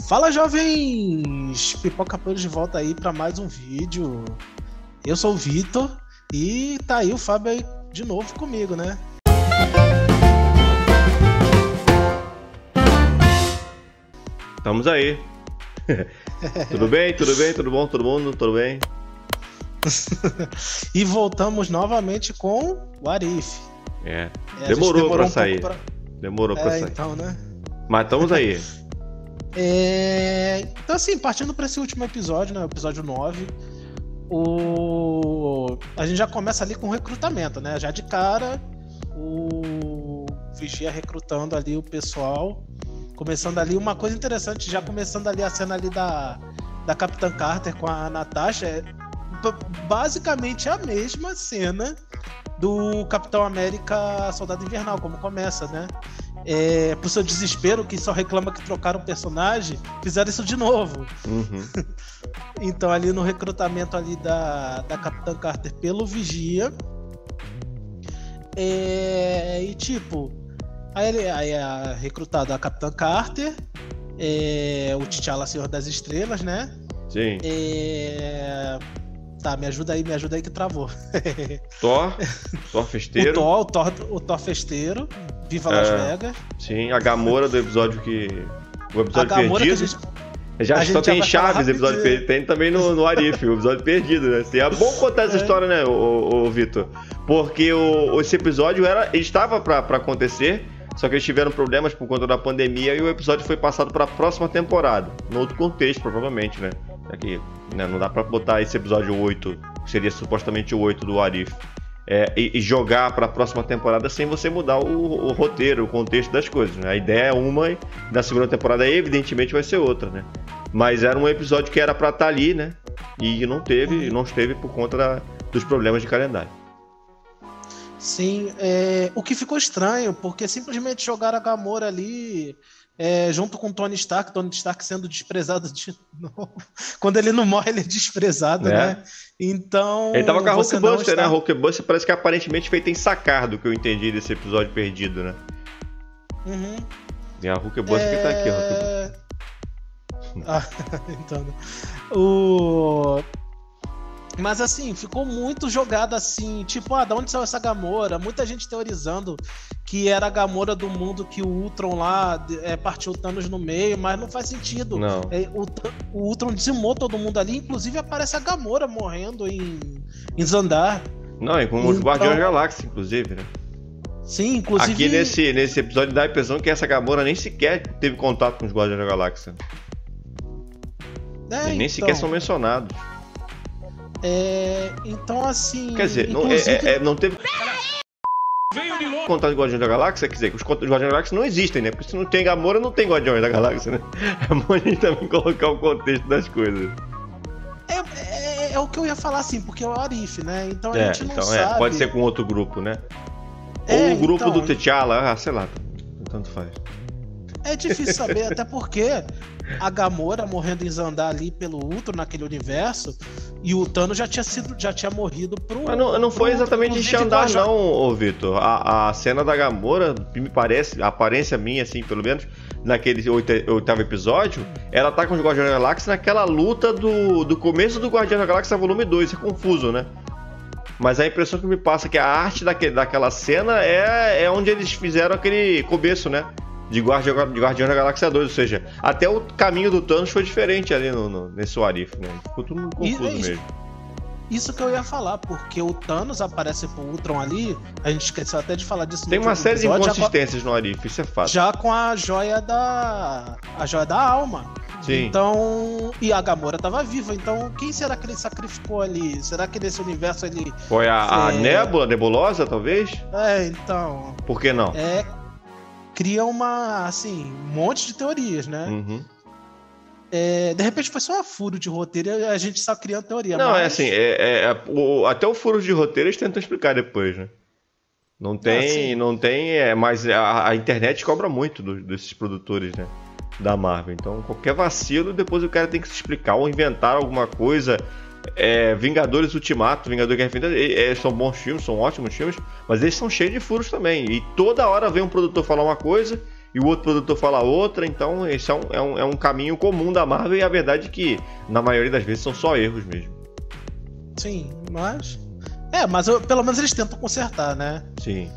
Fala, jovens! Pipoca Pães de volta aí para mais um vídeo. Eu sou o Vitor e tá aí o Fábio aí de novo comigo, né? Estamos aí. Tudo bem? Tudo bem? Tudo bom? Todo mundo? Tudo bem? E voltamos novamente com o Arif. Demorou pra sair. Demorou pra sair. Então, né? Mas estamos aí. Então, assim, partindo para esse último episódio, né? O episódio 9, a gente já começa ali com o recrutamento, né? Já de cara, o Vigia recrutando ali o pessoal. Começando ali, uma coisa interessante, já começando ali a cena ali da Capitã Carter com a Natasha, basicamente a mesma cena do Capitão América Soldado Invernal, como começa, né? Pro seu desespero, que só reclama que trocaram o personagem, fizeram isso de novo. Uhum. Então ali no recrutamento ali da Capitã Carter pelo Vigia, e tipo, aí é recrutada a Capitã Carter, o T'Challa Senhor das Estrelas, né? Sim. Tá, me ajuda aí que travou. Thor festeiro. O Thor festeiro. Viva Las Vegas. Sim, a Gamora do episódio o episódio perdido. Já tem Chaves, episódio perdido. Tem também no Arif, o episódio perdido, né? Assim, é bom contar essa história, né, o Vitor? Porque esse episódio estava pra acontecer, só que eles tiveram problemas por conta da pandemia e o episódio foi passado para a próxima temporada. No outro contexto, provavelmente, né? Aqui, né? Não dá pra botar esse episódio 8, que seria supostamente o 8 do Arif, e jogar para a próxima temporada sem você mudar o roteiro, o contexto das coisas, né? A ideia é uma e na segunda temporada evidentemente vai ser outra, né? Mas era um episódio que era para estar ali, né? E não esteve por conta dos problemas de calendário. Sim, o que ficou estranho, porque simplesmente jogaram a Gamora ali junto com Tony Stark sendo desprezado de novo. Quando ele não morre, ele é desprezado, né? Então... Ele tava com a Hulkbuster, né? A Hulkbuster parece que é aparentemente feita em sacar, do que eu entendi desse episódio perdido, né? Uhum. E a Hulkbuster que tá aqui, a Hulkbuster. Mas assim, ficou muito jogado assim, tipo, da onde saiu essa Gamora? Muita gente teorizando que era a Gamora do mundo que o Ultron lá partiu o Thanos no meio, mas não faz sentido. Não. O Ultron dizimou todo mundo ali, inclusive aparece a Gamora morrendo em Zandar. Não, e com os Guardiões da Galáxia, inclusive, né? Sim, inclusive... Aqui nesse episódio dá a impressão que essa Gamora nem sequer teve contato com os Guardiões da Galáxia. E nem sequer são mencionados. Então assim... Quer dizer, não teve contato com os Guardiões da Galáxia, quer dizer, que os Guardiões da Galáxia não existem, né? Porque se não tem Gamora, não tem Guardiões da Galáxia, né? É bom a gente também colocar o contexto das coisas. É o que eu ia falar, assim, porque é o Arif, né? Então a gente não sabe... Pode ser com outro grupo, né? Ou o grupo do T'Challa, sei lá, tanto faz. É difícil saber, até porque a Gamora morrendo em Zandar ali pelo Ultron naquele universo, e o Thanos já tinha morrido pro... Mas não foi exatamente em Zandar não, Vitor. A cena da Gamora, me parece, a aparência minha, assim, pelo menos, naquele oitavo episódio, ela tá com os Guardiões da Galáxia naquela luta do começo do Guardiões da Galáxia volume 2, é confuso, né? Mas a impressão que me passa é que a arte daquela cena é onde eles fizeram aquele começo, né? De Guardião da Galáxia 2, ou seja, até o caminho do Thanos foi diferente ali nesse Arif, né? Ficou tudo confuso mesmo. Isso que eu ia falar, porque o Thanos aparece pro Ultron ali, a gente esqueceu até de falar disso. Tem uma série de inconsistências no Arif, isso é fato. Já com a joia da alma. Sim. Então, e a Gamora tava viva, então quem será que ele sacrificou ali? Será que nesse universo ele... Foi a Nebulosa, talvez? Então... Por que não? Cria um monte de teorias, né? Uhum. De repente foi só um furo de roteiro e a gente só criando teoria. Não, até o furo de roteiro eles tentam explicar depois, né? Não tem, mas a internet cobra muito desses produtores, né? Da Marvel. Então, qualquer vacilo, depois o cara tem que se explicar ou inventar alguma coisa. Vingadores Ultimato, Vingadores Guerra Infinita, são bons filmes, são ótimos filmes, mas eles são cheios de furos também. E toda hora vem um produtor falar uma coisa e o outro produtor fala outra, então esse é um caminho comum da Marvel, e a verdade é que na maioria das vezes são só erros mesmo. Sim, mas pelo menos eles tentam consertar, né? Sim.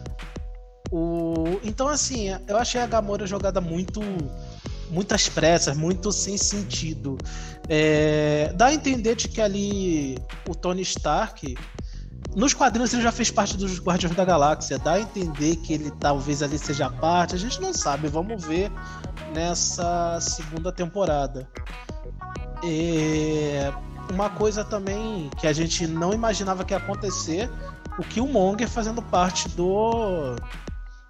Então, assim, eu achei a Gamora jogada muitas pressas, muito sem sentido. Dá a entender de que ali o Tony Stark, nos quadrinhos ele já fez parte dos Guardiões da Galáxia, dá a entender que ele talvez ali seja parte, a gente não sabe, vamos ver nessa segunda temporada. Uma coisa também que a gente não imaginava que ia acontecer, o Killmonger fazendo parte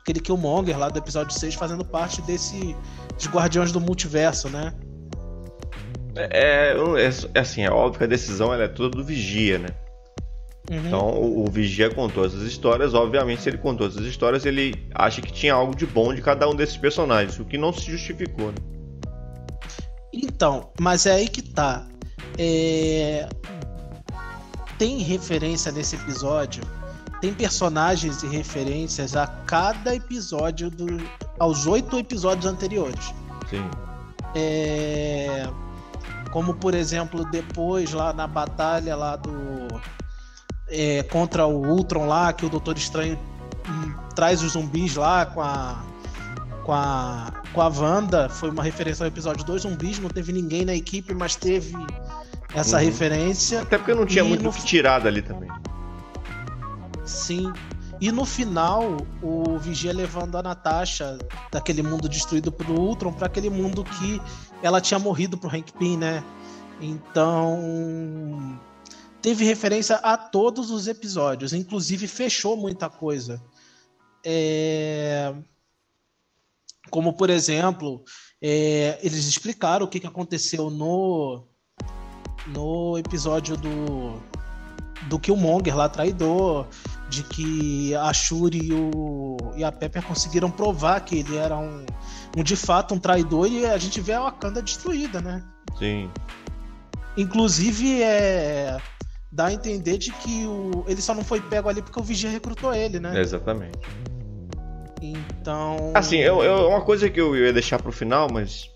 aquele Killmonger lá do episódio 6 fazendo parte dos Guardiões do Multiverso, né? Assim, é óbvio que a decisão ela é toda do Vigia, né? Uhum. Então o Vigia contou essas histórias, obviamente se ele contou essas histórias, ele acha que tinha algo de bom de cada um desses personagens, o que não se justificou, né? Então, mas é aí que tá. Tem referência nesse episódio, tem personagens e referências a cada episódio aos 8 episódios anteriores. Sim. Como por exemplo, depois lá na batalha lá contra o Ultron lá, que o Doutor Estranho traz os zumbis lá com a Wanda, foi uma referência ao episódio 2 zumbis, não teve ninguém na equipe, mas teve essa referência. Até porque não tinha muito o que tirar dali também. Sim. E no final, o Vigia levando a Natasha daquele mundo destruído pelo Ultron para aquele mundo que ela tinha morrido pro Hank Pym, né? Então, teve referência a todos os episódios, inclusive fechou muita coisa. Como, por exemplo, eles explicaram o que aconteceu no episódio do Killmonger lá, traidor, de que a Shuri e a Pepper conseguiram provar que ele era de fato um traidor, e a gente vê a Wakanda destruída, né? Sim. Inclusive, dá a entender de que ele só não foi pego ali porque o Vigia recrutou ele, né? Exatamente. Então... Assim, uma coisa que eu ia deixar pro final, mas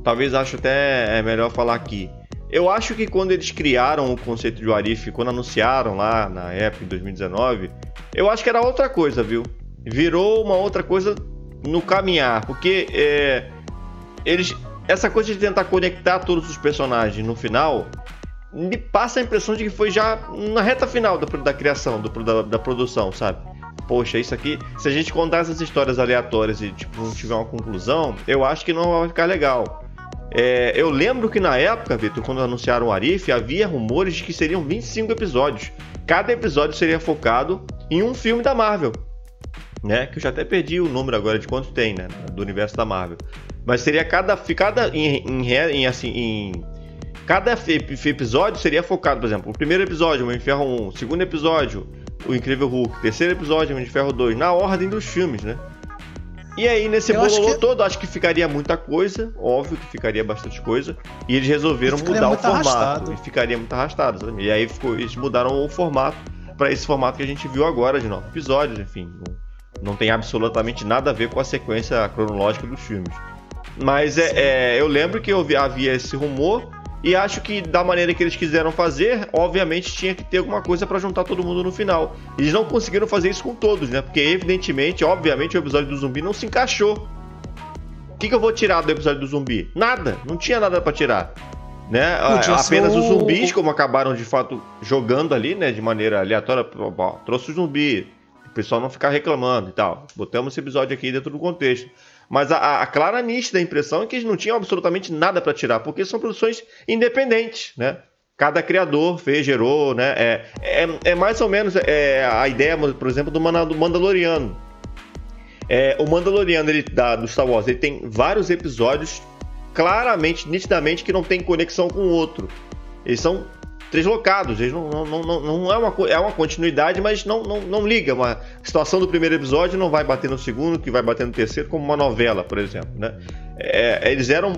talvez acho até melhor falar aqui. Eu acho que quando eles criaram o conceito de What If, quando anunciaram lá na época, em 2019, eu acho que era outra coisa, viu? Virou uma outra coisa no caminhar, porque essa coisa de tentar conectar todos os personagens no final, me passa a impressão de que foi já na reta final da criação, da produção, sabe? Poxa, isso aqui, se a gente contar essas histórias aleatórias e não tiver uma conclusão, eu acho que não vai ficar legal. Eu lembro que na época, Vitor, quando anunciaram o Arif, havia rumores de que seriam 25 episódios. Cada episódio seria focado em um filme da Marvel, né? Que eu já até perdi o número agora de quantos tem, né? Do universo da Marvel. Mas seria cada episódio seria focado, por exemplo, o primeiro episódio, o Homem de Ferro 1, o segundo episódio, o Incrível Hulk, o terceiro episódio, o Homem de Ferro 2, na ordem dos filmes, né? E aí, nesse bololô todo, acho que ficaria muita coisa, óbvio que ficaria bastante coisa, e eles resolveram mudar o formato, e ficaria muito arrastado, sabe? E aí eles mudaram o formato para esse formato que a gente viu agora, de 9 episódios, enfim, não tem absolutamente nada a ver com a sequência cronológica dos filmes. Mas eu lembro que havia esse rumor, e acho que da maneira que eles quiseram fazer, obviamente tinha que ter alguma coisa pra juntar todo mundo no final. Eles não conseguiram fazer isso com todos, né? Porque evidentemente, obviamente, o episódio do zumbi não se encaixou. O que eu vou tirar do episódio do zumbi? Nada, não tinha nada pra tirar, né? Apenas os zumbis, como acabaram de fato jogando ali, né? De maneira aleatória, trouxe o zumbi, o pessoal não ficar reclamando e tal. Botamos esse episódio aqui dentro do contexto. Mas a clara, nítida impressão é que eles não tinham absolutamente nada para tirar, porque são produções independentes, né? Cada criador gerou, né? É mais ou menos a ideia, por exemplo, do Mandaloriano. O Mandaloriano do Star Wars, ele tem vários episódios claramente, nitidamente, que não tem conexão com o outro. Eles são deslocados, eles não é uma continuidade, mas não liga. Uma situação do primeiro episódio não vai bater no segundo, que vai bater no terceiro, como uma novela, por exemplo, né? Eles eram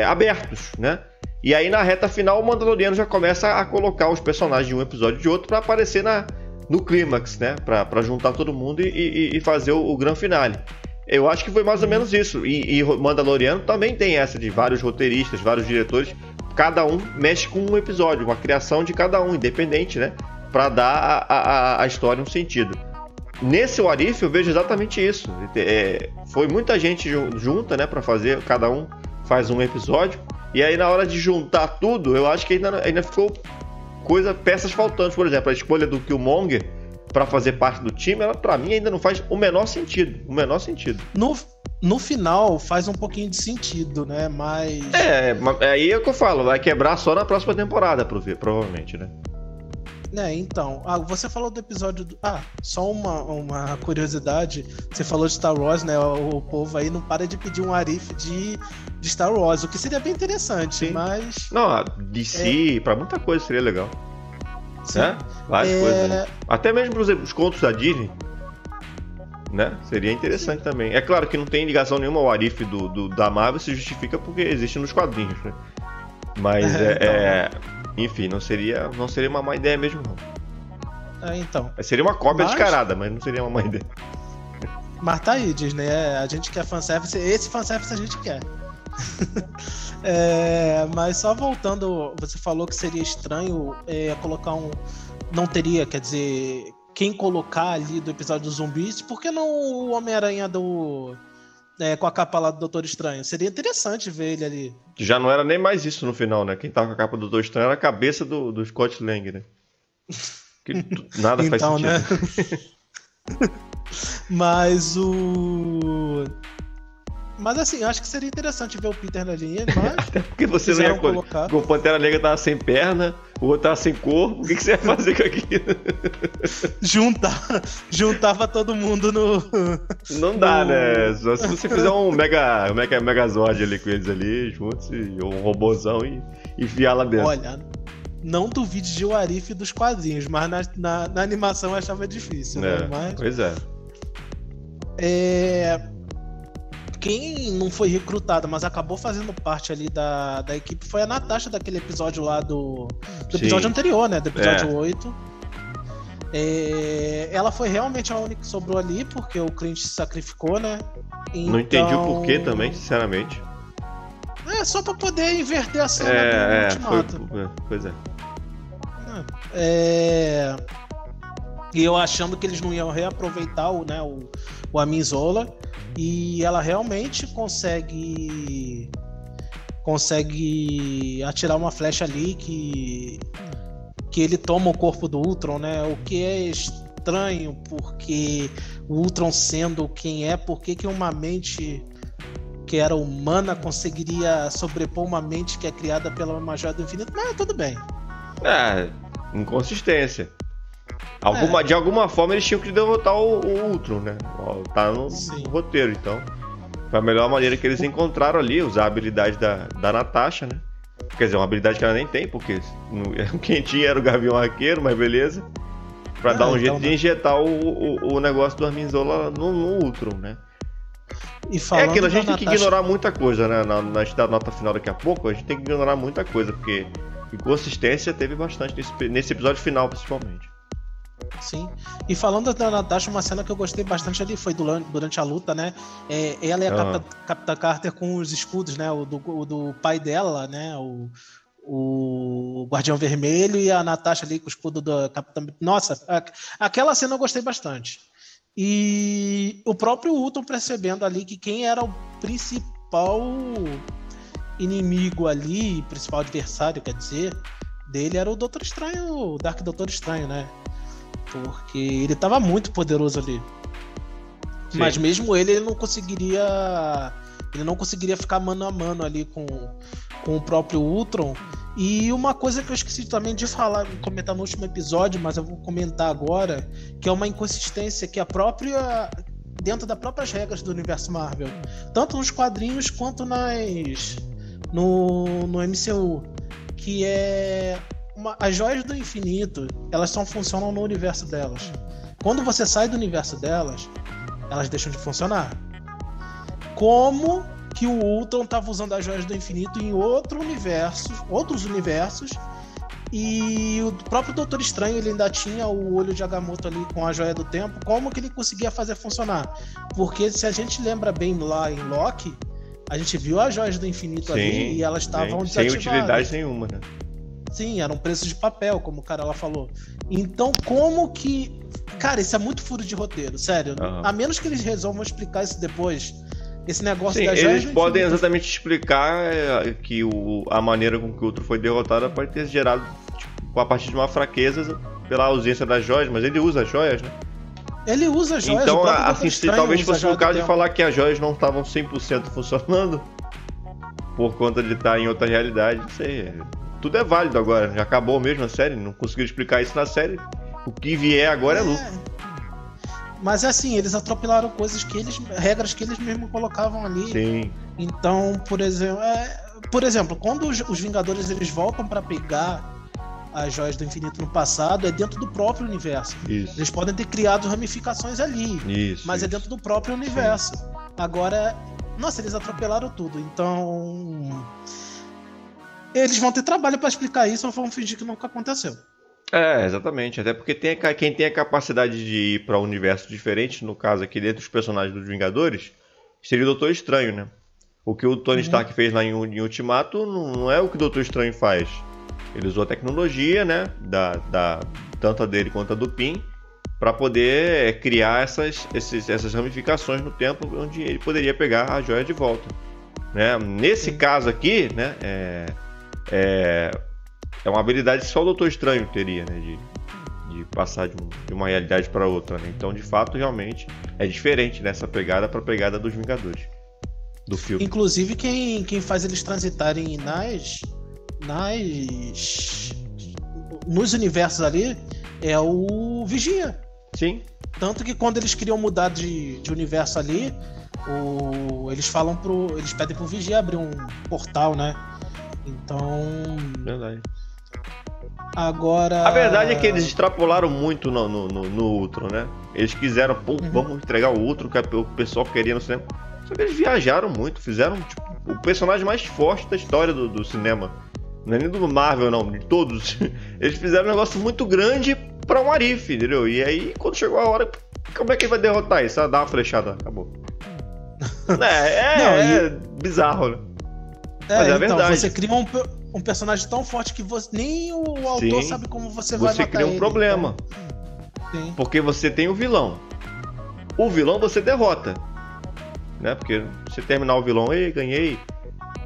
abertos, né? E aí na reta final o Mandaloriano já começa a colocar os personagens de um episódio e de outro para aparecer no clímax, né? Para juntar todo mundo e fazer o grande finale. Eu acho que foi mais ou menos isso. E Mandaloriano também tem essa de vários roteiristas, vários diretores. Cada um mexe com um episódio, uma criação de cada um, independente, né? Pra dar a história um sentido. Nesse What If eu vejo exatamente isso. Foi muita gente junta, né? Pra fazer, cada um faz um episódio. E aí na hora de juntar tudo, eu acho que ainda ficou peças faltantes. Por exemplo, a escolha do Killmonger para fazer parte do time, ela pra mim ainda não faz o menor sentido. No final faz um pouquinho de sentido, né? Mas... aí é o que eu falo, vai quebrar só na próxima temporada, provavelmente, né? Então, você falou do episódio só uma curiosidade, você falou de Star Wars, né? O povo aí não para de pedir um Arif de Star Wars, o que seria bem interessante. Sim. Mas... Não, a DC, pra muita coisa seria legal. Né? Várias coisas, né? Até mesmo os contos da Disney, né? Seria interessante também. É claro que não tem ligação nenhuma ao Arif da Marvel, se justifica porque existe nos quadrinhos, né? Mas enfim, não seria uma má ideia mesmo, não. Então. Seria uma cópia descarada, mas não seria uma má ideia. Mas tá aí, Disney, a gente quer fanservice, esse fanservice a gente quer. Mas só voltando, você falou que seria estranho colocar não teria, quer dizer, quem colocar ali do episódio dos zumbis, por que não o Homem-Aranha com a capa lá do Doutor Estranho? Seria interessante ver ele ali. Já não era nem mais isso no final, né? Quem tava com a capa do Doutor Estranho era a cabeça do Scott Lang, né? Que nada faz sentido. Né? Mas assim, acho que seria interessante ver o Peter na linha, mas... Até porque você não ia colocar. O Pantera Negra tava sem perna, o outro tava sem corpo, o que você ia fazer com aquilo? Juntava todo mundo no... Não dá, né? Só se você fizer um Megazord ali com eles ali, juntos, ou um robôzão e enfiar lá dentro. Olha, não duvide de o Arif dos quadrinhos, mas na animação eu achava difícil, né? Mas... Pois é. Quem não foi recrutado, mas acabou fazendo parte ali da equipe foi a Natasha daquele episódio lá do episódio anterior, né? Do episódio 8. Ela foi realmente a única que sobrou ali, porque o Clint se sacrificou, né? Então... Não entendi o porquê também, sinceramente. Só pra poder inverter a cena do Ultimato. Pois é. E eu achando que eles não iam reaproveitar o Amin Zola. E ela realmente consegue atirar uma flecha ali que ele toma o corpo do Ultron, né? O que é estranho, porque o Ultron sendo quem é, por que uma mente que era humana conseguiria sobrepor uma mente que é criada pela Magia do Infinito? Mas tudo bem. Inconsistência. De alguma forma eles tinham que derrotar o Ultron, né? Tá no roteiro, então. Foi a melhor maneira que eles encontraram ali, usar a habilidade da Natasha, né? Quer dizer, uma habilidade que ela nem tem, porque quem tinha era o Gavião Arqueiro, mas beleza. Pra dar um jeito de injetar o negócio do Armin Zola no Ultron, né? E aquilo, a gente tem que ignorar muita coisa, né? Na gente dá nota final daqui a pouco, a gente tem que ignorar muita coisa, porque inconsistência teve bastante nesse episódio final, principalmente. Sim. E falando da Natasha, uma cena que eu gostei bastante ali foi durante a luta, né? Ela e a Capitã Carter com os escudos, né? O do pai dela, né? O Guardião Vermelho e a Natasha ali com o escudo da Capitã... Nossa, aquela cena eu gostei bastante. E o próprio Ultron percebendo ali que quem era o principal inimigo ali, principal adversário, quer dizer, dele era o Doutor Estranho, o Dark Doutor Estranho, né? Porque ele estava muito poderoso ali. Sim. Mas mesmo ele não conseguiria ficar mano a mano ali com o próprio Ultron. E uma coisa que eu esqueci também de comentar no último episódio, mas eu vou comentar agora, que é uma inconsistência que dentro das próprias regras do universo Marvel, tanto nos quadrinhos quanto no MCU, que é as joias do infinito, elas só funcionam no universo delas. Quando você sai do universo delas, elas deixam de funcionar. Como que o Ultron estava usando as joias do infinito em outros universos, E o próprio Doutor Estranho, ele ainda tinha o olho de Agamotto ali com a Joia do Tempo. Como que ele conseguia fazer funcionar? Porque se a gente lembra bem lá em Loki, a gente viu as Joias do Infinito ali e elas estavam desativadas. Sem utilidade nenhuma, né? Sim, era um preço de papel, como o cara lá falou. Então, como que... Cara, isso é muito furo de roteiro, sério. A menos que eles resolvam explicar isso depois... Esse negócio das joias. Eles podem exatamente explicar que a maneira com que o Ultron foi derrotado pode ter gerado tipo, a partir de uma fraqueza pela ausência das joias, mas ele usa as joias, né? Ele usa as joias. Então, assim, se talvez fosse o caso de falar que as joias não estavam 100% funcionando por conta de estar em outra realidade, não sei. Tudo é válido agora, já acabou mesmo a série, não conseguiram explicar isso na série. O que vier agora é lucro. Mas assim, eles atropelaram coisas regras que eles mesmos colocavam ali. Sim. Então, por exemplo, quando os Vingadores eles voltam para pegar as Joias do Infinito no passado, é dentro do próprio universo. Isso. Eles podem ter criado ramificações ali, mas é dentro do próprio universo. Sim. Agora, nossa, eles atropelaram tudo. Então, eles vão ter trabalho para explicar isso ou vão fingir que nunca aconteceu. Exatamente. Até porque quem tem a capacidade de ir para um universo diferente, no caso aqui dentro dos personagens dos Vingadores, seria o Doutor Estranho, né? O que o Tony Stark fez lá em Ultimato não é o que o Doutor Estranho faz. Ele usou a tecnologia, né? Tanto a dele quanto a do Pym, para poder criar essas ramificações no tempo onde ele poderia pegar a joia de volta. Né? Nesse caso aqui, né? É uma habilidade que só o Doutor Estranho teria, né? De passar de uma realidade para outra, né? Então, de fato, realmente é diferente nessa pegada para a pegada dos Vingadores do filme. Inclusive, quem faz eles transitarem nos universos ali é o Vigia. Sim. Tanto que quando eles queriam mudar de universo ali, eles pedem pro Vigia abrir um portal, né? Então. Verdade. Agora. A verdade é que eles extrapolaram muito no Ultron, né? Eles quiseram, vamos entregar o Ultron que o pessoal queria no cinema. Só que eles viajaram muito, fizeram tipo, o personagem mais forte da história do cinema. Não é nem do Marvel, não, de todos. Eles fizeram um negócio muito grande pra um arife, entendeu? E aí, quando chegou a hora, como é que ele vai derrotar isso? Dá uma flechada, acabou. Bizarro, né? Mas é verdade. Você cria um personagem tão forte que nem o autor sabe como você vai matar ele. Você cria um problema. Então... Porque você tem o vilão. O vilão você derrota. Né? Porque você terminar o vilão, ganhei,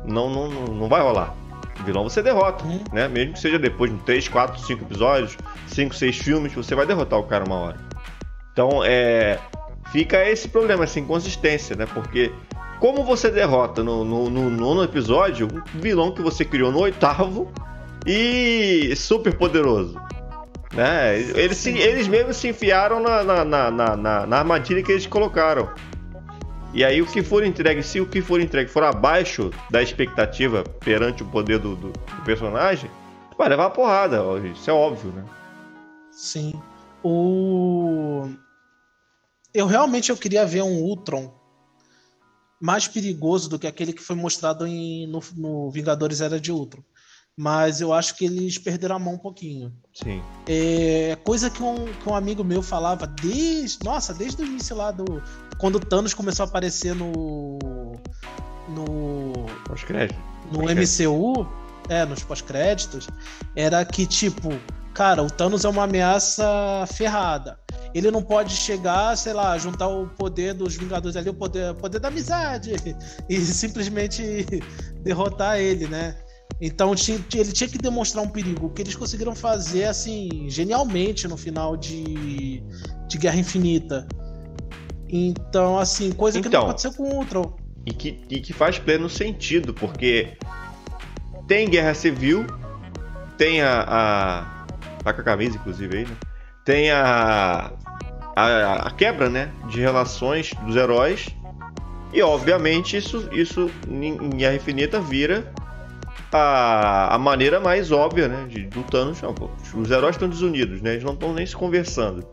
não vai rolar. O vilão você derrota, né? Mesmo que seja depois de 3, 4, 5 episódios, 5, 6 filmes, você vai derrotar o cara uma hora. Então, fica esse problema, essa inconsistência, né? Porque como você derrota no nono episódio um vilão que você criou no 8º e super poderoso, né? Eles mesmos se enfiaram na armadilha que eles colocaram. E aí se o que for entregue for abaixo da expectativa perante o poder do personagem, vai levar uma porrada, isso é óbvio, né? Sim. Eu realmente queria ver um Ultron mais perigoso do que aquele que foi mostrado no Vingadores Era de Ultron. Mas eu acho que eles perderam a mão um pouquinho. Sim. Coisa que um amigo meu falava desde o início lá quando o Thanos começou a aparecer no pós-crédito. No MCU, nos pós-créditos, era que tipo, cara, o Thanos é uma ameaça ferrada. Ele não pode chegar, sei lá, juntar o poder dos Vingadores ali, o poder da amizade e simplesmente derrotar ele, né? Então ele tinha que demonstrar um perigo, o que eles conseguiram fazer assim genialmente no final de Guerra Infinita. Então, assim, coisa que não aconteceu com o Ultron. E que faz pleno sentido, porque tem Guerra Civil, tem tá com a camisa inclusive aí, né? Tem a quebra, né, de relações dos heróis, e obviamente isso em Guerra Infinita vira a maneira mais óbvia, né, do Thanos. Os heróis estão desunidos, né, eles não estão nem se conversando.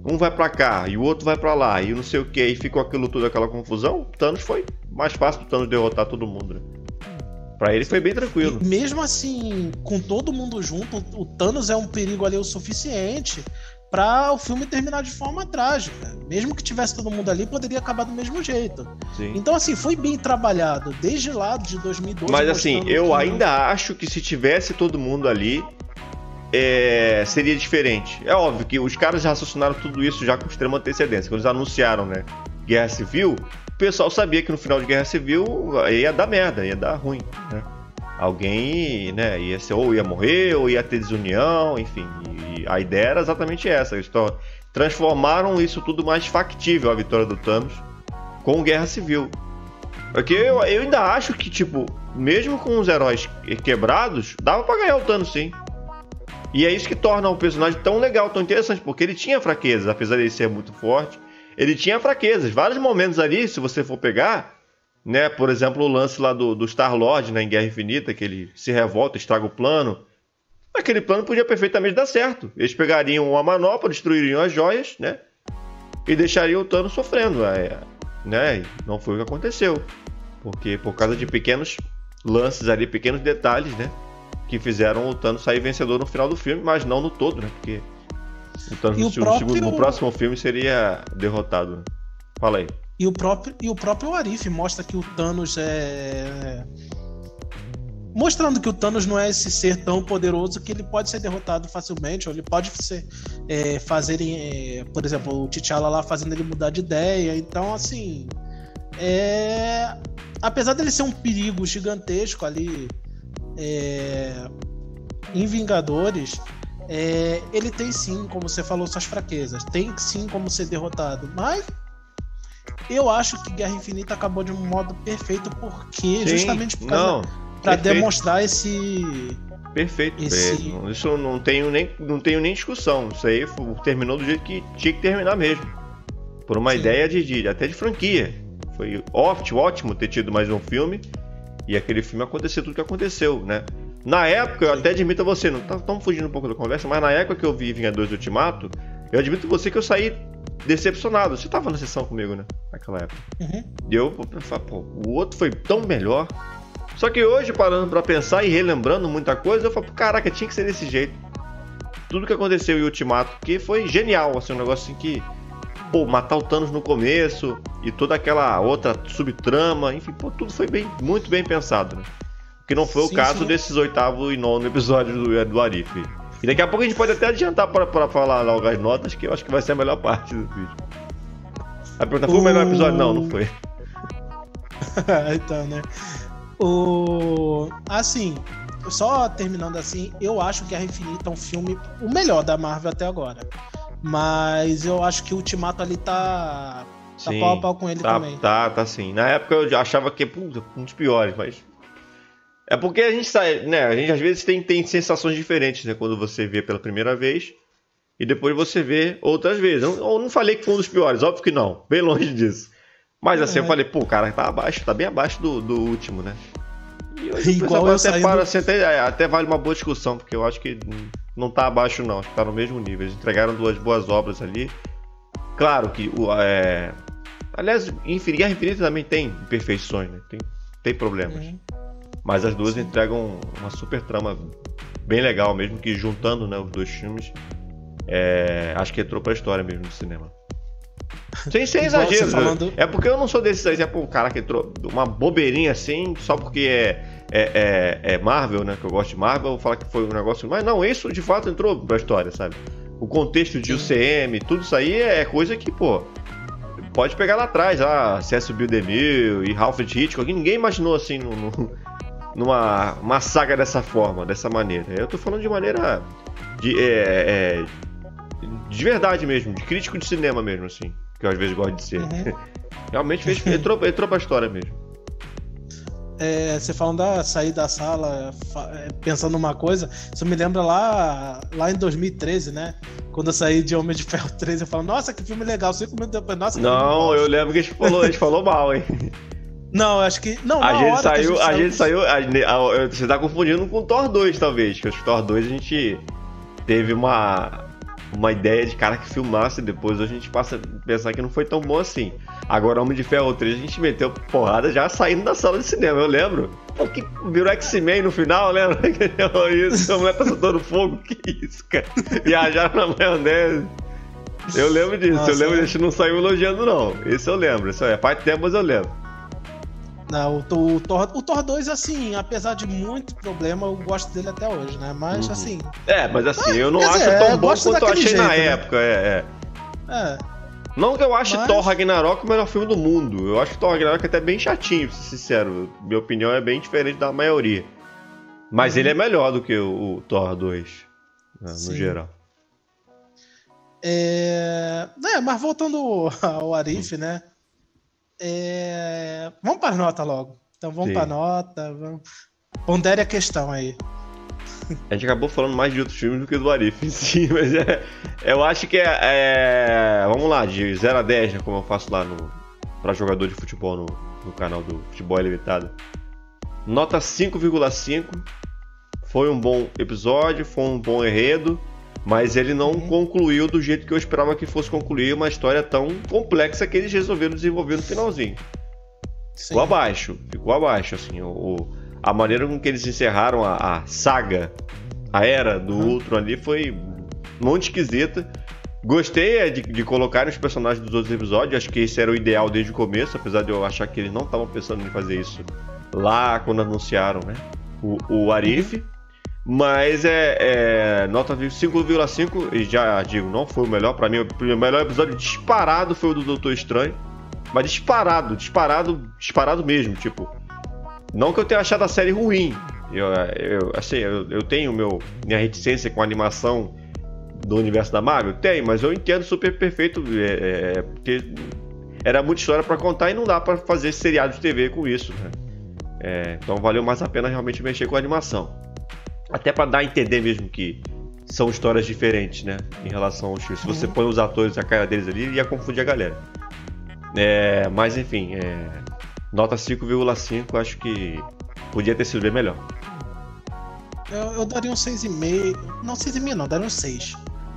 Um vai pra cá e o outro vai pra lá e não sei o que, e ficou aquela confusão. Thanos foi mais fácil do Thanos derrotar todo mundo, né? Pra ele foi bem tranquilo. E mesmo assim, com todo mundo junto, o Thanos é um perigo ali o suficiente pra o filme terminar de forma trágica. Mesmo que tivesse todo mundo ali, poderia acabar do mesmo jeito. Sim. Então, assim, foi bem trabalhado desde lá de 2012. Mas assim, eu ainda acho que se tivesse todo mundo ali, seria diferente. É óbvio que os caras já raciocinaram tudo isso já com extrema antecedência. Quando eles anunciaram, né, Guerra Civil, o pessoal sabia que no final de Guerra Civil ia dar merda, ia dar ruim, né? Alguém, né, ou ia morrer, ou ia ter desunião, enfim. E a ideia era exatamente essa. Eles transformaram isso tudo mais factível, a vitória do Thanos, com Guerra Civil. Porque eu ainda acho que, tipo, mesmo com os heróis quebrados, dava pra ganhar o Thanos, sim. E é isso que torna o personagem tão legal, tão interessante, porque ele tinha fraquezas, apesar de ele ser muito forte, ele tinha fraquezas. Vários momentos ali, se você for pegar, né, por exemplo, o lance lá do Star-Lord, né, em Guerra Infinita, que ele se revolta, estraga o plano. Aquele plano podia perfeitamente dar certo. Eles pegariam uma manopla, destruiriam as joias, né, e deixariam o Thanos sofrendo, né, e não foi o que aconteceu. Porque por causa de pequenos lances ali, pequenos detalhes, né, que fizeram o Thanos sair vencedor no final do filme, mas não no todo, né? Porque o Thanos no próximo filme seria derrotado. Fala aí. E o próprio Arif mostra que o Thanos mostrando que o Thanos não é esse ser tão poderoso que ele pode ser derrotado facilmente, ou ele pode por exemplo, o T'Challa lá fazendo ele mudar de ideia. Então, assim, apesar dele ser um perigo gigantesco ali, em Vingadores, ele tem sim, como você falou, suas fraquezas, tem sim como ser derrotado, mas eu acho que Guerra Infinita acabou de um modo perfeito, porque sim, justamente por causa para demonstrar esse perfeito. Isso não tenho nem discussão. Isso aí terminou do jeito que tinha que terminar mesmo, por uma ideia até de franquia. Foi ótimo ter tido mais um filme. E aquele filme aconteceu tudo que aconteceu, né? Na época, eu até admito a você, não estamos fugindo um pouco da conversa, mas na época que eu vi Vingadores Ultimato, eu admito a você que eu saí decepcionado. Você estava na sessão comigo, né? Naquela época. Uhum. E eu falei, pô, o outro foi tão melhor. Só que hoje, parando pra pensar e relembrando muita coisa, eu falo, caraca, tinha que ser desse jeito. Tudo que aconteceu em Ultimato, que foi genial, assim, um negócio assim que... Pô, matar o Thanos no começo e toda aquela outra subtrama, enfim, pô, tudo foi muito bem pensado, né? Que não foi o caso desses 8º e 9º episódios do Arif. E daqui a pouco a gente pode até adiantar para falar logo as notas, que eu acho que vai ser a melhor parte do vídeo. A pergunta, foi o melhor episódio? Não foi. Então, né? Assim, só terminando assim, eu acho que Guerra Infinita é um filme o melhor da Marvel até agora. Mas eu acho que o Ultimato ali tá pau a pau com ele também. Tá sim. Na época eu já achava que um dos piores, mas... É porque a gente sai, né? A gente às vezes tem sensações diferentes, né? Quando você vê pela primeira vez e depois você vê outras vezes. Eu não falei que foi um dos piores, óbvio que não. Bem longe disso. Mas assim, eu falei, pô, o cara tá bem abaixo do último, né? E hoje, igual eu até vale uma boa discussão, porque eu acho que não tá abaixo não, acho que tá no mesmo nível. Eles entregaram 2 boas obras ali. Claro que aliás, Guerra Infinita também tem imperfeições, né? Tem problemas. Mas as duas entregam uma super trama bem legal, mesmo que juntando, né, os 2 filmes, acho que entrou pra história mesmo do cinema. Sem exagero. É porque eu não sou desses aí, o cara que entrou uma bobeirinha assim, só porque é Marvel, né? Que eu gosto de Marvel, eu vou falar que foi um negócio. Mas não, isso de fato entrou pra história, sabe? O contexto de UCM, tudo isso aí é coisa que, pô, pode pegar lá atrás, C.S. Bill DeMille e Alfred Hitchcock, ninguém imaginou assim numa saga dessa forma, dessa maneira. Eu tô falando de maneira de verdade mesmo, de crítico de cinema mesmo, assim, que eu às vezes gosto de ser. Realmente entrou pra história mesmo. Você falando sair da sala pensando numa coisa, isso me lembra lá em 2013, né? Quando eu saí de Homem de Ferro 3, eu falo, nossa, que filme legal, 5 minutos depois, nossa, não, eu lembro que a gente falou mal, hein? Não, acho que... Não, a gente saiu... Você tá confundindo com o Thor 2, talvez. Porque o Thor 2 a gente teve uma ideia de cara que filmasse, e depois a gente passa a pensar que não foi tão bom assim. Agora, Homem de Ferro 3, a gente meteu porrada já saindo da sala de cinema, eu lembro. O que virou X-Men no final, lembra? Isso, a mulher tá soltando fogo, que isso, cara? Viajaram na maionese. Eu lembro disso, nossa, eu lembro, a gente não saiu elogiando, não. Isso eu lembro, isso é parte tempo, mas eu lembro. Não, o Thor 2, assim, apesar de muito problema, eu gosto dele até hoje, né? Mas, assim... mas assim, eu não acho tão bom quanto eu achei jeito, na época, Não que eu ache Thor Ragnarok o melhor filme do mundo. Eu acho que Thor Ragnarok é até bem chatinho, pra ser sincero. Minha opinião é bem diferente da maioria. Mas ele é melhor do que o Thor 2, no geral. Mas voltando ao Arif, né? Vamos para a nota logo. Então vamos para a nota. Pondere a questão aí. A gente acabou falando mais de outros filmes do que do Arif em si, mas eu acho que vamos lá, de 0 a 10, né, como eu faço lá para jogador de futebol no canal do Futebol Ilimitado. Nota 5,5. Foi um bom episódio, foi um bom enredo, mas ele não concluiu do jeito que eu esperava que fosse concluir uma história tão complexa que eles resolveram desenvolver no finalzinho. Sim. Ficou abaixo, assim, a maneira com que eles encerraram a saga, a era do Ultron ali foi muito esquisita. Gostei de colocar os personagens dos outros episódios, acho que esse era o ideal desde o começo, apesar de eu achar que eles não estavam pensando em fazer isso lá quando anunciaram, né, o Arif. Mas nota 5,5, e já digo, não foi o melhor. Pra mim, o melhor episódio disparado foi o do Doutor Estranho. Mas disparado mesmo, tipo... Não que eu tenha achado a série ruim. Eu tenho minha reticência com a animação do universo da Marvel? Tenho, mas eu entendo super perfeito, porque era muita história pra contar e não dá pra fazer seriado de TV com isso, né? Então valeu mais a pena realmente mexer com a animação. Até pra dar a entender mesmo que são histórias diferentes, né? Em relação aos filmes. Se você põe os atores, a cara deles ali, ia confundir a galera. Mas enfim, nota 5,5, acho que podia ter sido bem melhor. Eu daria um 6,5. Não, 6,5 não, daria um 6.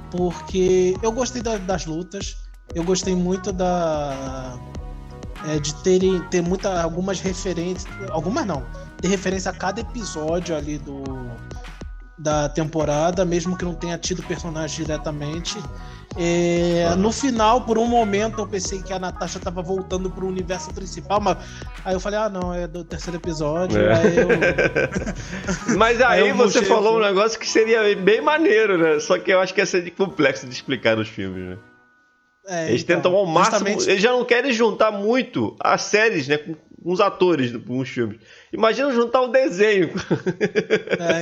Porque eu gostei das lutas. Eu gostei muito de ter algumas referências. Algumas não. Ter referência a cada episódio ali da temporada, mesmo que não tenha tido personagem diretamente. No final, por um momento, eu pensei que a Natasha tava voltando pro universo principal, mas aí eu falei, não, é do terceiro episódio. Mas aí você falou um negócio que seria bem maneiro, né? Só que eu acho que ia ser complexo de explicar nos filmes, né? Eles tentam ao máximo. Eles já não querem juntar muito as séries, né? Com os atores nos filmes. Imagina juntar um desenho.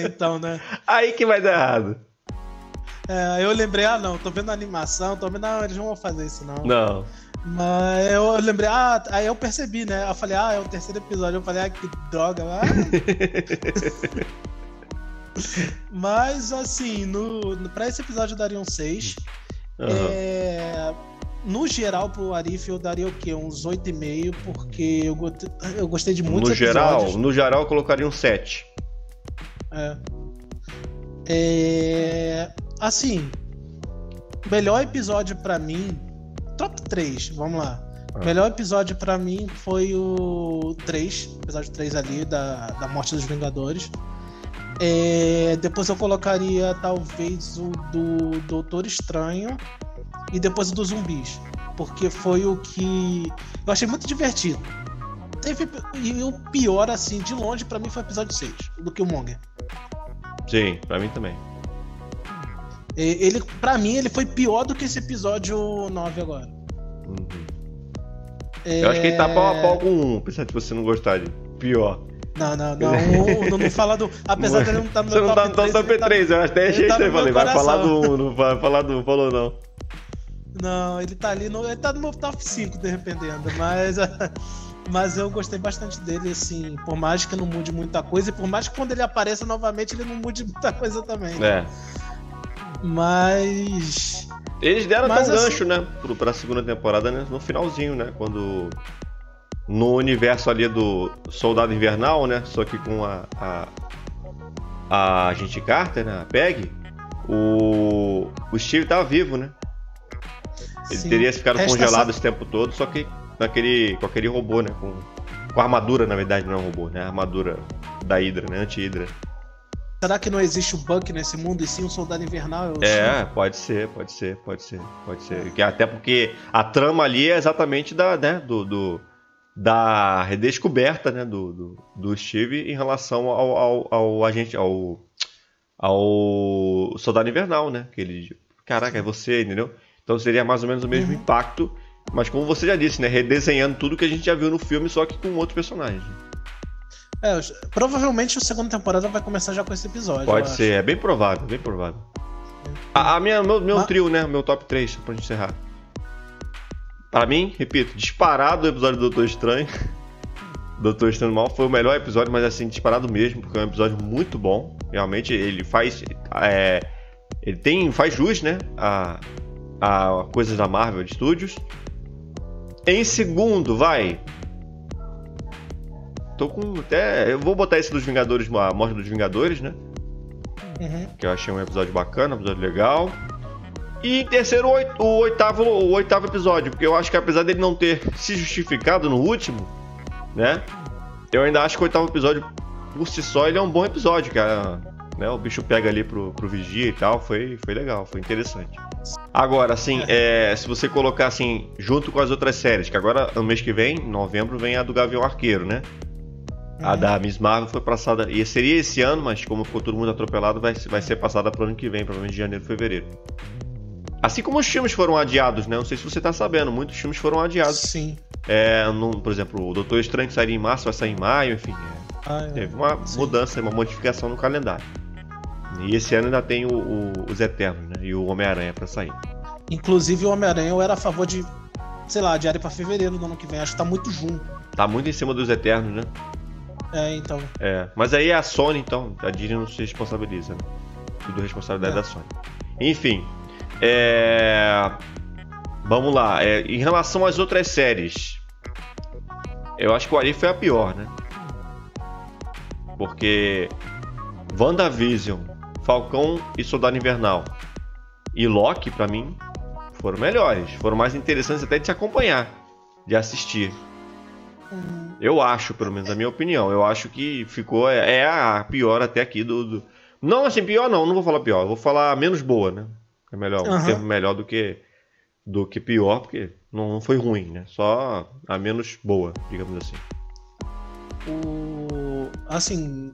Então, né? Aí que vai dar errado. Eu lembrei, não, tô vendo a animação, eles não vão fazer isso, não. Não. Mas eu lembrei, aí eu percebi, né? Eu falei, é o terceiro episódio. Eu falei, que droga. Mas, assim, pra esse episódio eu daria um 6. No geral, pro Arif eu daria o quê? Uns 8,5, porque eu gostei de muitos episódios. No geral eu colocaria um 7. Assim, melhor episódio pra mim, top 3, vamos lá. Melhor episódio pra mim foi o 3, episódio 3 ali, da Morte dos Vingadores. Depois eu colocaria talvez o do Doutor Estranho e depois o dos zumbis, porque foi o que eu achei muito divertido. E o pior, assim, de longe pra mim foi o episódio 6, do Killmonger. Sim, pra mim também. Pra mim, ele foi pior do que esse episódio 9 agora. Eu acho que ele tá pau a pau com um, apesar de você não gostar de pior. Não fala do... Apesar de ele não estar no meu top 3. Você não tá no top 3, eu até achei isso aí, falei, vai falar do 1, não vai falar do 1, falou não. Não, ele tá ali, ele tá no meu top 5, dependendo, mas eu gostei bastante dele, assim, por mais que não mude muita coisa, e por mais que quando ele apareça novamente, ele não mude muita coisa também. Mas... Eles deram até um gancho, né, pra segunda temporada, né, no finalzinho, né, quando... No universo ali do Soldado Invernal, né, só que com a Agente Carter, né, a Peggy, o Steve tava vivo, né. Ele teria ficado congelado esse tempo todo, só que com aquele robô, né, com Com a armadura, na verdade, não é um robô, né? A armadura da Hydra, né? Anti-Hydra. Será que não existe o Bucky nesse mundo e sim um soldado invernal? Pode ser. Até porque a trama ali é exatamente da redescoberta, né? Do Steve em relação ao agente, ao soldado invernal, né? Que ele, caraca, é você, entendeu? Então seria mais ou menos o mesmo impacto, mas como você já disse, né? Redesenhando tudo que a gente já viu no filme, só que com outros personagens. Provavelmente a segunda temporada vai começar já com esse episódio. Pode ser, é bem provável, bem provável. Meu trio, né? Meu top 3, pra gente encerrar. Pra mim, repito, disparado o episódio do Doutor Estranho. Doutor Estranho Mal foi o melhor episódio, mas assim, disparado mesmo, porque é um episódio muito bom. Realmente, ele faz. Faz jus, né? A coisas da Marvel Studios. Em segundo, vai. Tô com até. Eu vou botar esse dos Vingadores, a morte dos Vingadores, né? Que eu achei um episódio bacana, um episódio legal. E em terceiro, o oitavo episódio, porque eu acho que apesar dele não ter se justificado no último, né? Eu ainda acho que o oitavo episódio, por si só, ele é um bom episódio, cara. Né? O bicho pega ali pro Vigia e tal, foi legal, foi interessante. Agora, assim, se você colocar assim, junto com as outras séries, que agora, no mês que vem, em novembro, vem a do Gavião Arqueiro, né? A da Miss Marvel foi passada, e seria esse ano, mas como ficou todo mundo atropelado, vai ser passada pro ano que vem, provavelmente de janeiro, fevereiro. Assim como os filmes foram adiados, né? Não sei se você tá sabendo, muitos filmes foram adiados. Sim. Por exemplo, o Doutor Estranho que sairia em março vai sair em maio, enfim. Teve uma mudança, uma modificação no calendário. E esse ano ainda tem os Eternos, né? E o Homem-Aranha pra sair. Inclusive o Homem-Aranha eu era a favor de, sei lá, adiar pra fevereiro do ano que vem. Acho que tá muito junto. Tá muito em cima dos Eternos, né? Então. Mas aí é a Sony, então. A Disney não se responsabiliza, né? Tudo responsabilidade da Sony. Enfim. Vamos lá. Em relação às outras séries, eu acho que o Arif foi a pior, né? Porque WandaVision, Falcão e Soldado Invernal e Loki, pra mim, foram melhores. Foram mais interessantes até de se acompanhar, de assistir. Eu acho, pelo menos na minha opinião. Eu acho que ficou... a pior até aqui do... Não, assim, pior não vou falar pior. Eu vou falar menos boa, né? É melhor, um termo melhor do que pior, porque não foi ruim, né? Só a menos boa, digamos assim. Assim,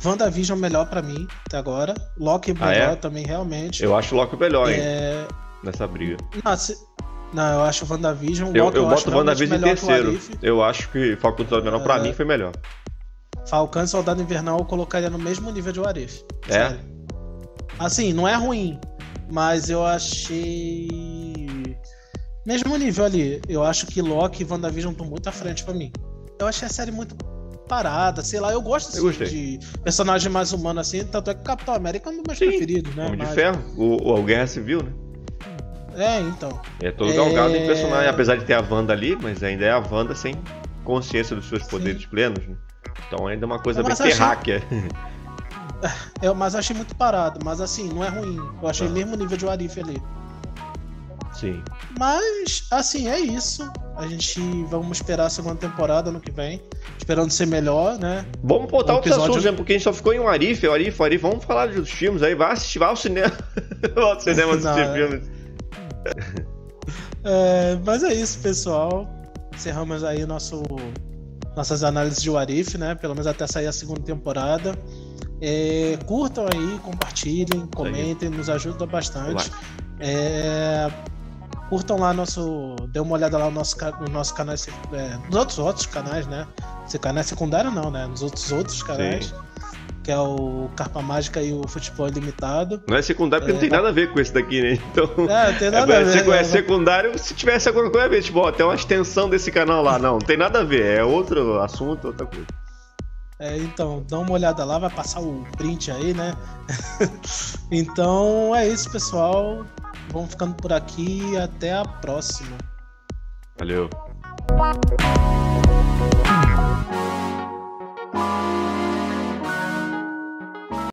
WandaVision melhor pra mim, até agora. Loki melhor também, realmente. Eu acho o Loki melhor, hein? Nessa briga. Não, eu acho o WandaVision. Eu boto o WandaVision em terceiro. Eu acho que Falcão e Soldado Invernal pra mim foi melhor. Falcão e Soldado Invernal eu colocaria no mesmo nível de What If. Sério. Assim, não é ruim, mas eu achei... Mesmo nível ali. Eu acho que Loki e WandaVision estão muito à frente pra mim. Eu achei a série muito parada, sei lá. Eu gosto de personagem mais humano assim, tanto é que o Capitão América é um dos meus preferidos, né? Homem de Ferro, o Guerra Civil, né? Então. É todo galgado em personagem, apesar de ter a Wanda ali, mas ainda é a Wanda sem consciência dos seus poderes plenos, né? Então ainda é uma coisa bem terráquea. Mas eu achei muito parado, mas assim, não é ruim. Eu achei mesmo nível de What If ali. Sim. Mas, assim, é isso. Vamos esperar a segunda temporada ano que vem. Esperando ser melhor, né? Vamos botar outros assuntos, né? Porque a gente só ficou em Arif. Vamos falar dos filmes aí. Vai ao cinema. Vai ao cinema assistir filmes. Mas é isso, pessoal. Encerramos aí nossas análises de What If, né? Pelo menos até sair a segunda temporada. Curtam aí, compartilhem, comentem, nos ajuda bastante. Curtam lá dê uma olhada lá no nosso canal, nos outros canais, né? Esse canal é secundário não, né? Nos outros canais. Sim. Que é o Carpa Mágica e o Futebol Ilimitado. Não é secundário porque não tem nada a ver com esse daqui, né? Então, não tem nada a ver. É secundário se tivesse alguma coisa, tipo, tem uma extensão desse canal lá. Não tem nada a ver, é outro assunto, outra coisa. Então, dá uma olhada lá, vai passar o print aí, né? Então, é isso, pessoal. Vamos ficando por aqui e até a próxima. Valeu.